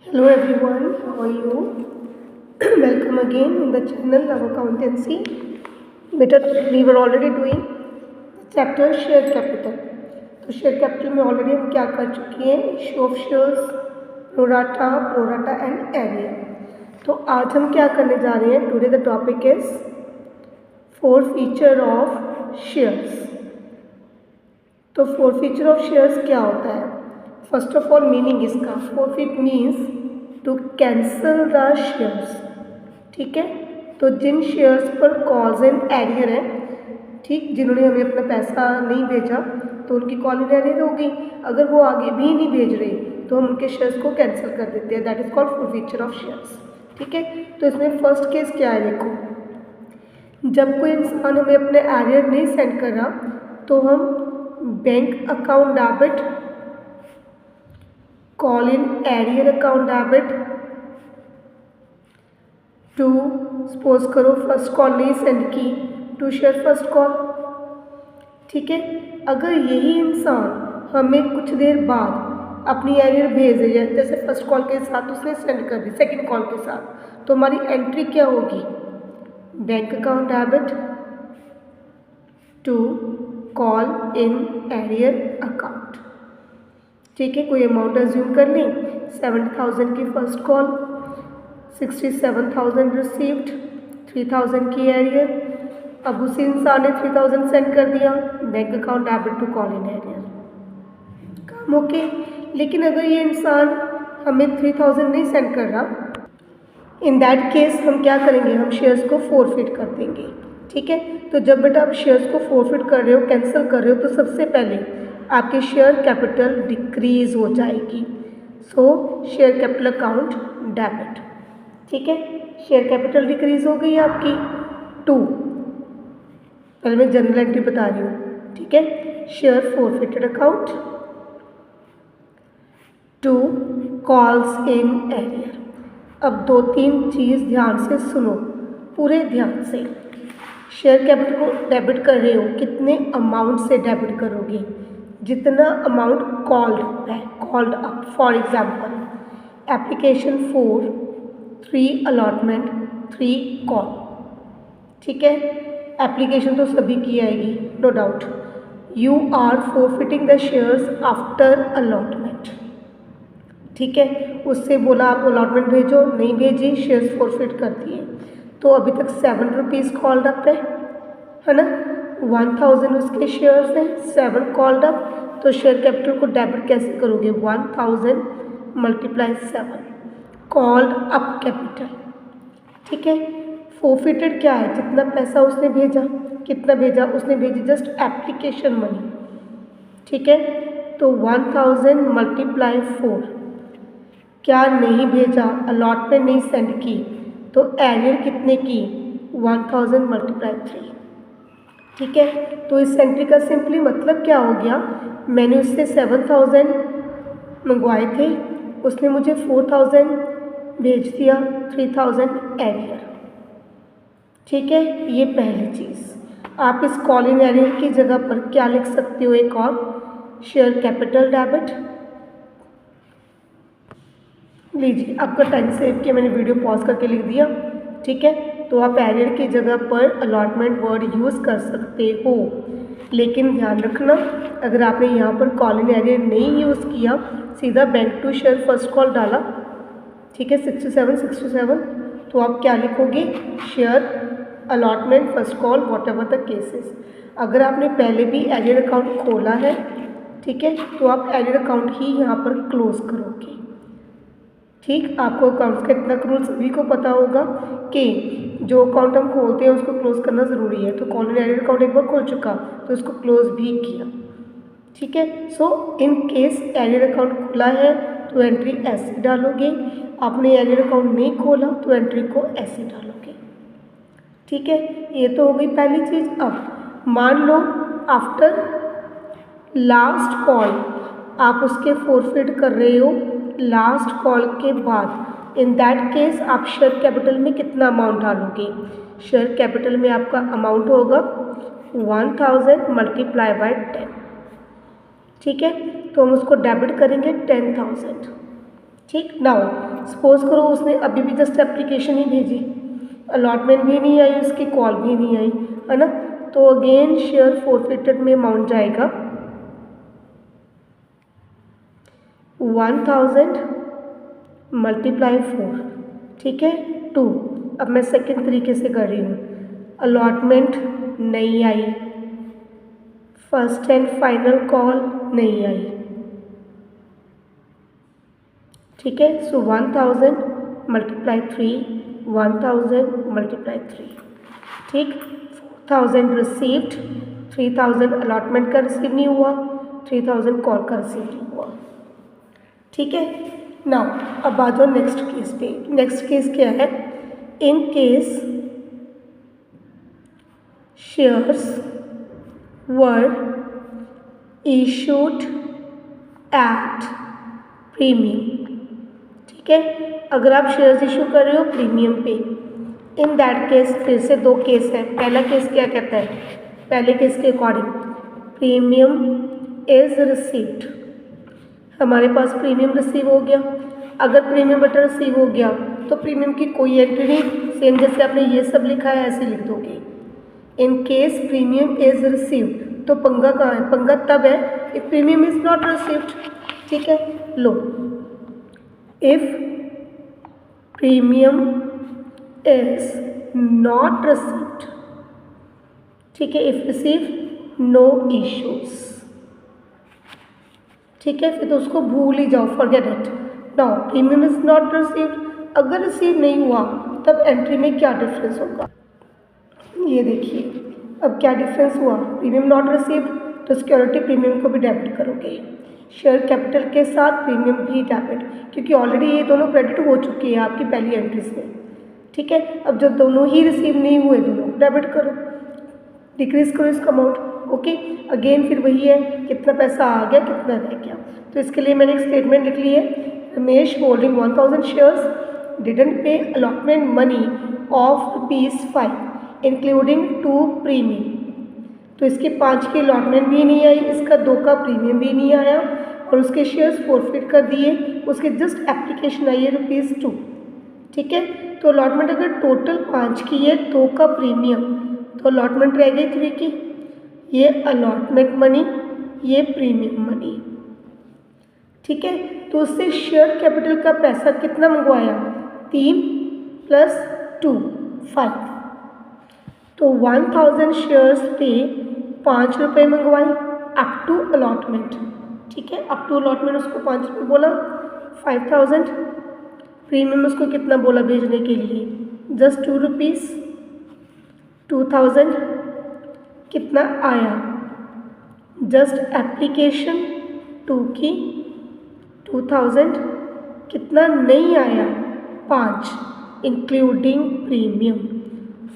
Hello everyone, how are you? Welcome again in the channel of accountancy. Beta, we were already doing chapter share capital. तो share capital में already हम क्या कर चुके हैं? Issue of shares, pro rata and arrear. तो आज हम क्या करने जा रहे हैं? Today the topic is 4 feature of shares. तो 4 फीचर ऑफ शेयर्स क्या होता है? फर्स्ट ऑफ ऑल मीनिंग इसका forfeit means to cancel the shares. ठीक है, तो जिन शेयर्स पर कॉल्स एंड एरियर है, ठीक, जिन्होंने हमें अपना पैसा नहीं भेजा तो उनकी कॉल एंड एरियर होगी. अगर वो आगे भी नहीं भेज रहे तो हम उनके शेयर्स को कैंसिल कर देते हैं. That is called four feature of shares. ठीक है, तो इसमें फर्स्ट केस क्या है? देखो, जब कोई इंसान हमें अपने एरियर नहीं सेंड कर रहा तो हम bank account debit, call in arrear account debit to, suppose करो फर्स्ट कॉल नहीं सेंड की, टू शेयर फर्स्ट कॉल. ठीक है, अगर यही इंसान हमें कुछ देर बाद अपनी एरियर भेज दे, जैसे फर्स्ट कॉल के साथ उसने सेंड कर दी सेकंड कॉल के साथ, तो हमारी एंट्री क्या होगी? Bank account debit to call in arrear account. ठीक है, कोई अमाउंट एज्यूम कर लें. 70,000 की फर्स्ट कॉल, 67,000 रिसीव्ड, 3,000 की एरियर. अब उसी इंसान ने 3,000 सेंड कर दिया bank account debit to call in arrear. काम ओके. लेकिन अगर ये इंसान हमें 3,000 नहीं सेंड कर रहा, इन दैट केस हम क्या करेंगे? हम शेयर्स को फोरफिट कर देंगे. ठीक है, तो जब बेटा आप शेयर्स को फोरफिट कर रहे हो, कैंसिल कर रहे हो, तो सबसे पहले आपकी शेयर कैपिटल डिक्रीज हो जाएगी. सो शेयर कैपिटल अकाउंट डेबिट. ठीक है, शेयर कैपिटल डिक्रीज हो गई आपकी 2. पहले मैं जनरल एंट्री बता रही हूँ. ठीक है, share forfeited account to calls in arrear. अब 2-3 चीज़ ध्यान से सुनो, पूरे ध्यान से. शेयर कैपिटल को डेबिट कर रहे हो, कितने अमाउंट से डेबिट करोगे? जितना अमाउंट कॉल्ड अप है, called up. For example application 4 3 allotment 3 call. ठीक है, एप्लीकेशन तो सभी की आएगी, no doubt. You are forfeiting the shares after allotment. ठीक है, उससे बोला आप अलॉटमेंट भेजो, नहीं भेजी, शेयर्स फोरफिट कर दिए. तो अभी तक 7 रुपीज़ कॉल्ड अप है ना. 1,000 उसके शेयर्स हैं, 7 कॉल्ड अप. तो शेयर कैपिटल को डेबिट कैसे करोगे? 1,000 मल्टीप्लाई 7 कॉल्ड अप कैपिटल. ठीक है, फोरफिटेड क्या है? जितना पैसा उसने भेजा. कितना भेजा? उसने भेजी जस्ट एप्लीकेशन मनी. ठीक है, तो 1,000 मल्टीप्लाई 4. क्या नहीं भेजा? अलॉटमेंट नहीं सेंड की, तो एरियर कितने की? 1,000 मल्टीप्लाई 3. ठीक है, तो इस एंट्री का सिंपली मतलब क्या हो गया? मैंने उससे 7,000 मंगवाए थे, उसने मुझे 4,000 भेज दिया, 3,000 एरियर. ठीक है, ये पहली चीज़. आप इस कॉल इन एरियर की जगह पर क्या लिख सकते हो? एक और, शेयर कैपिटल डेबिट. लीजिए, आपका टाइम सेव किया, मैंने वीडियो पॉज करके लिख दिया. ठीक है, तो आप एरियर की जगह पर अलॉटमेंट वर्ड यूज़ कर सकते हो. लेकिन ध्यान रखना, अगर आपने यहाँ पर कॉल इन एरियर नहीं यूज़ किया, सीधा bank to share first call डाला, ठीक है, 67, तो आप क्या लिखोगे? Share allotment first call whatever the cases. अगर आपने पहले भी एरियर अकाउंट खोला है, ठीक है, तो आप एरियर अकाउंट ही यहाँ पर क्लोज करोगे. ठीक, आपको अकाउंट्स का इतना रूल सभी को पता होगा कि जो अकाउंट हम खोलते हैं उसको क्लोज करना ज़रूरी है. तो कॉल इन एरियर अकाउंट एक बार खुल चुका तो इसको क्लोज भी किया. ठीक है, सो इन केस एरियर अकाउंट खुला है तो एंट्री ऐसे डालोगे. आपने एरियर अकाउंट नहीं खोला तो एंट्री को ऐसे डालोगे. ठीक है, ये तो हो गई पहली चीज़. अब मान लो आफ्टर लास्ट कॉल आप उसके फोरफिट कर रहे हो, लास्ट कॉल के बाद. इन दैट केस आप शेयर कैपिटल में कितना अमाउंट डालोगे? शेयर कैपिटल में आपका अमाउंट होगा 1,000 मल्टीप्लाई बाय 10. ठीक है, तो हम उसको डेबिट करेंगे 10,000. ठीक। नाउ सपोज करो उसने अभी भी जस्ट एप्लीकेशन ही भेजी, अलॉटमेंट भी नहीं आई, उसकी कॉल भी नहीं आई, है ना। तो अगेन शेयर फॉरफिटेड में अमाउंट जाएगा 1000 मल्टीप्लाई 4, ठीक है, 2। अब मैं सेकेंड तरीके से कर रही हूँ, अलॉटमेंट नहीं आई, फर्स्ट एंड फाइनल कॉल नहीं आई, ठीक है। सो 1000 मल्टीप्लाई 3, 1000 मल्टीप्लाई 3, ठीक। 4000 रिसीव्ड, 3000 अलॉटमेंट का रिसीव नहीं हुआ, 3000 कॉल का रिसीव नहीं हुआ, ठीक है। नाउ अब आ जाओ नेक्स्ट केस पे। नेक्स्ट केस क्या है, in case shares were issued at premium, ठीक है। अगर आप शेयर्स इशू कर रहे हो प्रीमियम पे, इन दैट केस फिर से दो केस है। पहला केस क्या कहता है, पहले केस के अकॉर्डिंग प्रीमियम इज रिसीव्ड, हमारे पास प्रीमियम रिसीव हो गया। अगर प्रीमियम बटा रिसीव हो गया तो प्रीमियम की कोई एंट्री नहीं, सेम जैसे आपने ये सब लिखा है ऐसे लिख दोगे। In case premium is received, तो पंगा कहाँ है, पंगा तब है if premium is not received, ठीक है। लो, if premium is not received, ठीक है, इफ रिसीव नो इश्यूज, ठीक है, फिर तो उसको भूल ही जाओ, forget it. Now premium is not received, अगर रिसीव नहीं हुआ तब एंट्री में क्या डिफरेंस होगा, ये देखिए। अब क्या डिफरेंस हुआ, प्रीमियम नॉट रिसीव्ड तो सिक्योरिटी प्रीमियम को भी डेबिट करोगे, शेयर कैपिटल के साथ प्रीमियम भी डेबिट, क्योंकि ऑलरेडी ये दोनों क्रेडिट हो चुकी है आपकी पहली एंट्रीज में, ठीक है। अब जब दोनों ही रिसीव नहीं हुए दोनों डेबिट करो, डिक्रीज करो इसका अमाउंट, ओके। अगेन फिर वही है, कितना पैसा आ गया कितना रह गया। तो इसके लिए मैंने एक स्टेटमेंट लिख ली है, रमेश होल्डिंग 1000 शेयर्स डिडंट पे allotment money of ₹5 including 2 premium, तो इसके 5 की अलॉटमेंट भी नहीं आई, इसका 2 का प्रीमियम भी नहीं आया, और उसके शेयर्स फॉरफिट कर दिए, उसके जस्ट एप्लीकेशन आई है ₹2, ठीक है। तो अलॉटमेंट अगर टोटल 5 की है, 2 का प्रीमियम, तो अलॉटमेंट रह गई 3 की, ये अलॉटमेंट मनी, ये प्रीमियम मनी, ठीक है। तो उससे शेयर कैपिटल का पैसा कितना मंगवाया, 3 + 2 5, तो 1000 शेयर्स पे 5 रुपये मंगवाए अप टू अलॉटमेंट, ठीक है। अप टू अलॉटमेंट उसको 5 रुपये बोला, 5000 प्रीमियम उसको कितना बोला भेजने के लिए, जस्ट 2 रुपीज़, 2000 कितना आया, जस्ट एप्लीकेशन 2 की 2000, कितना नहीं आया 5 इंक्लूडिंग प्रीमियम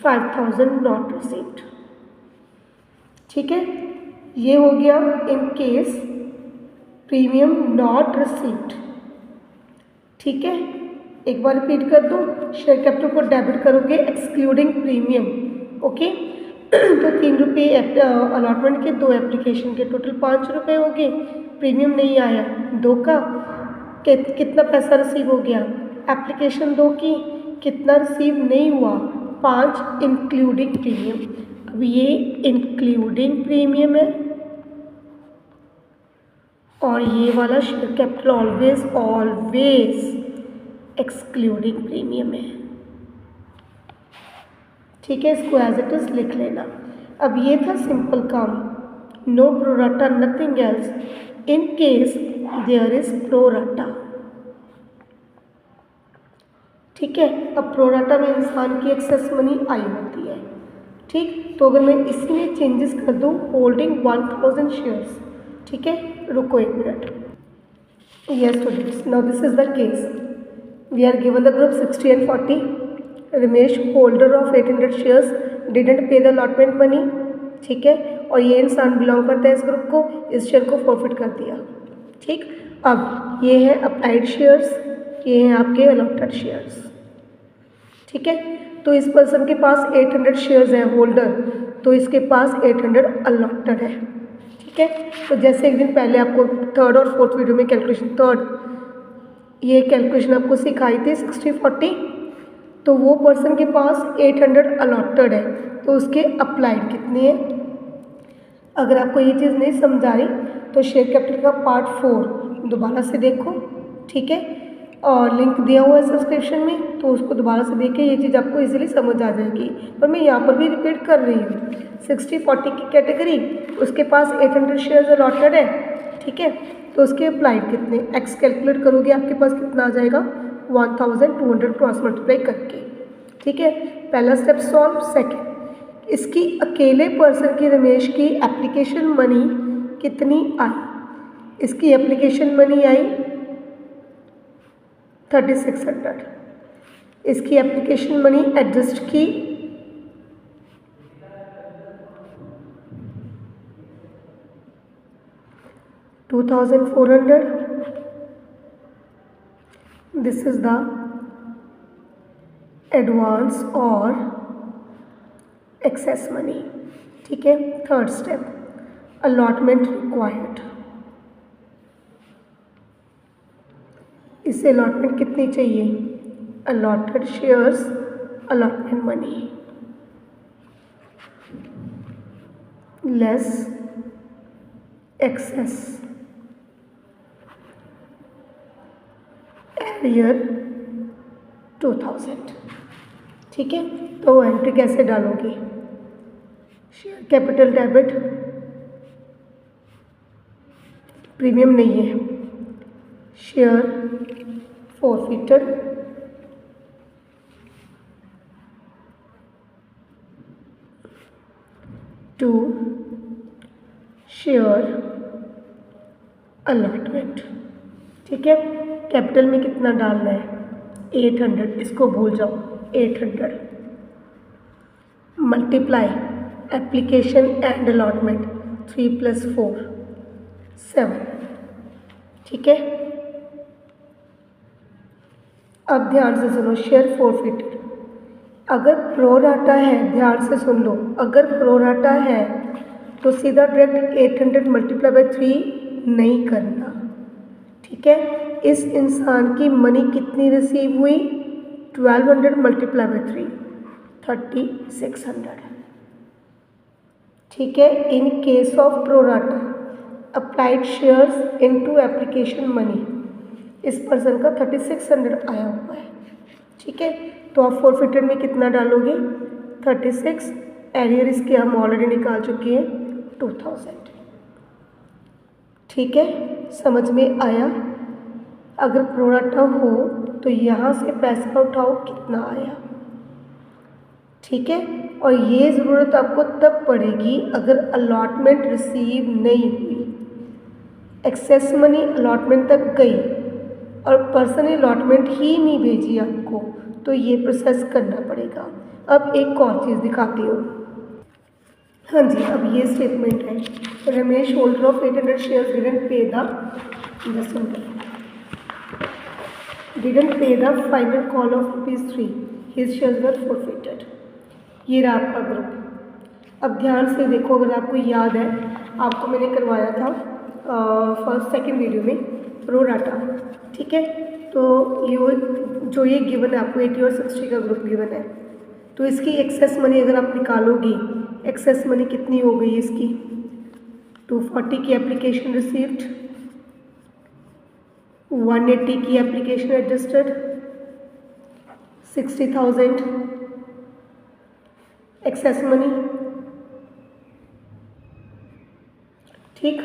5000 नॉट रिसीव्ड, ठीक है। ये हो गया इन केस प्रीमियम नॉट रिसीव्ड, ठीक है। एक बार रिपीट कर दो, शेयर कैपिटल को डेबिट करोगे एक्सक्लूडिंग प्रीमियम, ओके। तो 3 रुपये अलॉटमेंट के, 2 एप्लीकेशन के, टोटल 5 रुपये हो गए। प्रीमियम नहीं आया 2 का, कितना पैसा रिसीव हो गया, एप्लीकेशन 2 की, कितना रिसीव नहीं हुआ, 5 इंक्लूडिंग प्रीमियम। अब ये इंक्लूडिंग प्रीमियम है और ये वाला share capital always excluding premium है, ठीक है। इसको एज इट इज लिख लेना। अब ये था सिंपल काम, no pro rata nothing else, in case there is pro rata, ठीक है। अब प्रोराटा में इंसान की एक्सेस मनी आई होती है, ठीक। तो अगर मैं इसी में चेंजेस कर दूँ, होल्डिंग 1000 शेयर्स, ठीक है। रुको एक minute, yes students, now this is the case, we are given the group 60 and 40, Ramesh holder of 800 shares didn't pay the allotment money, ठीक है। और ये इंसान बिलोंग करता है इस ग्रुप को, इस शेयर को फॉरफिट कर दिया, ठीक। अब ये है अप्लाइड शेयर्स, ये हैं आपके अलॉटेड शेयर्स, ठीक है। तो इस पर्सन के पास 800 शेयर्स हैं होल्डर, तो इसके पास 800 अलॉटेड है, ठीक है। तो जैसे एक दिन पहले आपको थर्ड और फोर्थ वीडियो में कैलकुलेशन, ये कैलकुलेशन आपको सिखाई थी 60/40, तो वो पर्सन के पास 800 अलॉटेड है, तो उसके अप्लाइड कितने हैं। अगर आपको ये चीज़ नहीं समझ आ रही तो शेयर कैपिटल का पार्ट 4 दोबारा से देखो, ठीक है, और लिंक दिया हुआ है सब्सक्रिप्शन में, तो उसको दोबारा से देखें, ये चीज़ आपको इजीली समझ आ जाएगी। पर मैं यहाँ पर भी रिपीट कर रही हूँ, 60/40 की कैटेगरी, उसके पास 800 शेयर्स अलॉटेड है, ठीक है, तो उसके अप्लाइड कितने, एक्स कैलकुलेट करोगे आपके पास कितना आ जाएगा 1200 क्रॉस मल्टीप्लाई करके, ठीक है। पहला स्टेप सॉल्व। सेकेंड, इसकी अकेले पर्सन की रमेश की एप्लीकेशन मनी कितनी आई। इसकी एप्लीकेशन मनी आई 3600। इसकी एप्लीकेशन मनी एडजस्ट की 2400। दिस इज द एडवांस और एक्सेस मनी, ठीक है। Third step, allotment required. इससे अलॉटमेंट कितनी चाहिए, allotted shares, allotment money less excess arrear 2000, ठीक है। तो वो एंट्री कैसे डालोगे, शेयर कैपिटल डेबिट, प्रीमियम नहीं है, share forfeited, to share allotment, ठीक है। कैपिटल में कितना डालना है 800, इसको भूल जाओ 800 मल्टीप्लाई एप्लीकेशन एंड अलॉटमेंट 3 + 4 7, ठीक है। अब ध्यान से सुनो, शेयर फॉरफिटेड अगर प्रोराटा है, ध्यान से सुन लो, अगर प्रोराटा है तो सीधा डायरेक्ट 800 × 3 नहीं करना, ठीक है। इस इंसान की मनी कितनी रिसीव हुई 1200 × 3 3600, ठीक है। In case of pro rata applied shares into application money, इस पर्सन का 3600 आया हुआ है, ठीक है। तो आप फॉरफिटेड में कितना डालोगे 36, एरियर इसके हम ऑलरेडी निकाल चुके हैं 2000, ठीक है। समझ में आया। अगर प्रोराटा हो तो यहाँ से पैसा उठाओ कितना आया, ठीक है। और ये ज़रूरत आपको तब पड़ेगी अगर अलॉटमेंट रिसीव नहीं हुई, एक्सेस मनी अलॉटमेंट तक गई और पर्सन ने अलॉटमेंट ही नहीं भेजी आपको, तो ये प्रोसेस करना पड़ेगा। अब एक और चीज़ दिखाती हूँ। हाँ जी, अब ये स्टेटमेंट है, Ramesh holder of 800 shares didn't pay the final call of ₹3, his shares were forfeited. ये रहा आपका ग्रुप। अब ध्यान से देखो, अगर आपको याद है, आपको मैंने करवाया था फर्स्ट सेकंड वीडियो में प्रोराटा, ठीक है। तो ये गिवन है आपको 80 और 60 का ग्रुप गिवन है, तो इसकी एक्सेस मनी अगर आप निकालोगी, एक्सेस मनी कितनी हो गई इसकी 240 की एप्लीकेशन रिसीव्ड, 180 की एप्लीकेशन एडजस्टेड, 60,000 एक्सेस मनी, ठीक।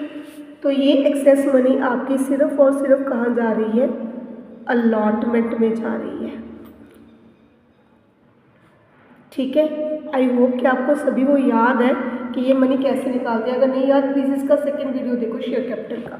तो ये एक्सेस मनी आपकी सिर्फ और सिर्फ कहाँ जा रही है, अलॉटमेंट में जा रही है, ठीक है। आई होप कि आपको सभी को याद है कि ये मनी कैसे निकालते हैं। अगर नहीं याद, प्लीज़ इसका सेकंड वीडियो देखो शेयर कैपिटल का,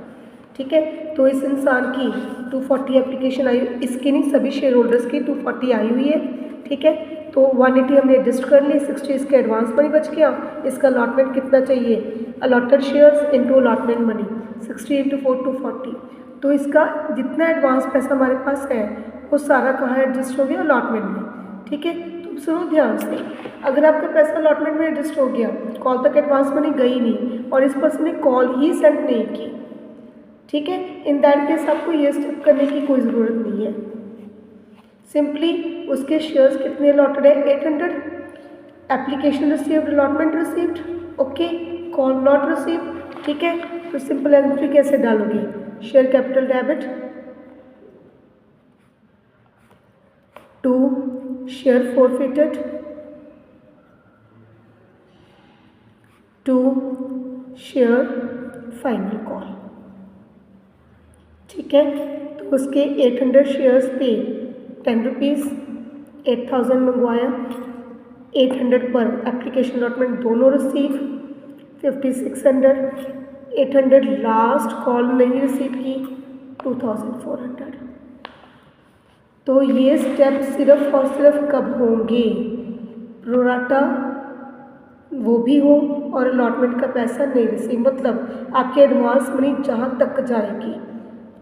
ठीक है। तो इस इंसान की 240 एप्लीकेशन आई, इसकी नहीं सभी शेयर होल्डर्स की 240 आई हुई है, ठीक है। तो 180 हमने एडजस्ट कर ली, 60 इसके एडवांस मनी बच गया। इसका अलॉटमेंट कितना चाहिए, allotted shares into allotment money 60 × 4 240। तो इसका जितना एडवांस पैसा हमारे पास है वो सारा कहाँ एडजस्ट हो गया, अलॉटमेंट में, ठीक है। तो सुनो ध्यान से, अगर आपका पैसा अलॉटमेंट में एडजस्ट हो गया, कॉल तक एडवांस मनी गई नहीं और इस पर्सन ने कॉल ही सेंड नहीं की, ठीक है। इन दैट केस आपको ये स्टेप करने की कोई ज़रूरत नहीं है, सिंपली उसके शेयर्स कितने अलॉटेड है 800, application received, allotment received, okay, call not received, ठीक है। तो सिंपल एंट्री कैसे डालोगे, share capital debit to share forfeited to share final call, ठीक है। तो उसके 800 शेयर्स पे 10 रुपीज़, 8000 मंगवाया, 800 पर एप्लीकेशन अलॉटमेंट दोनों रिसीव, 5600, 800 लास्ट कॉल नहीं रिसीव की, 2400। तो ये स्टेप सिर्फ और सिर्फ कब होंगे, प्रोराटा वो भी हो और अलॉटमेंट का पैसा नहीं रिसीव, मतलब आपके एडवांस मनी जहाँ तक जाएगी,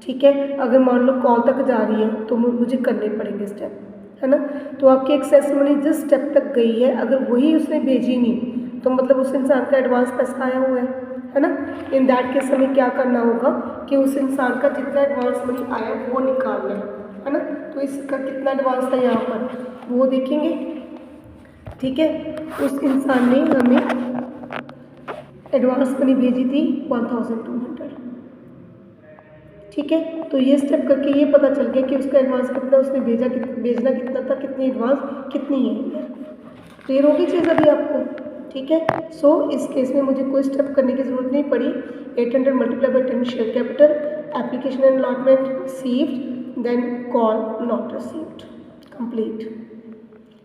ठीक है। अगर मान लो कॉल तक जा रही है तो मुझे करने पड़ेंगे स्टेप, है ना। तो आपकी एक्सेस मनी जिस स्टेप तक गई है अगर वही उसने भेजी नहीं तो मतलब उस इंसान का एडवांस पैसा आया हुआ है ना। इन दैट केस हमें क्या करना होगा कि उस इंसान का जितना एडवांस मनी आया वो निकालना है ना। तो इसका कितना एडवांस था यहाँ पर वो देखेंगे, ठीक है। उस इंसान ने हमें एडवांस मनी भेजी थी 1200, ठीक है। तो ये स्टेप करके ये पता चल गया कि उसका एडवांस कितना उसने भेजना कितना था, कितनी एडवांस कितनी है। क्लियर होगी चीज़ अभी आपको, ठीक है। सो इस केस में मुझे कोई स्टेप करने की ज़रूरत नहीं पड़ी। 800 multiply by 10 share capital, application and allotment received, then call not received, complete.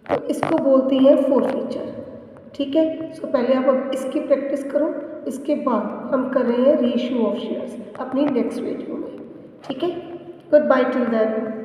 तो इसको बोलते हैं फॉरफीचर, ठीक है। सो पहले आप अब इसकी प्रैक्टिस करो, इसके बाद हम कर रहे हैं रीइश्यू ऑफ शेयर्स अपनी नेक्स्ट वीडियो में, ठीक है। Good bye till then.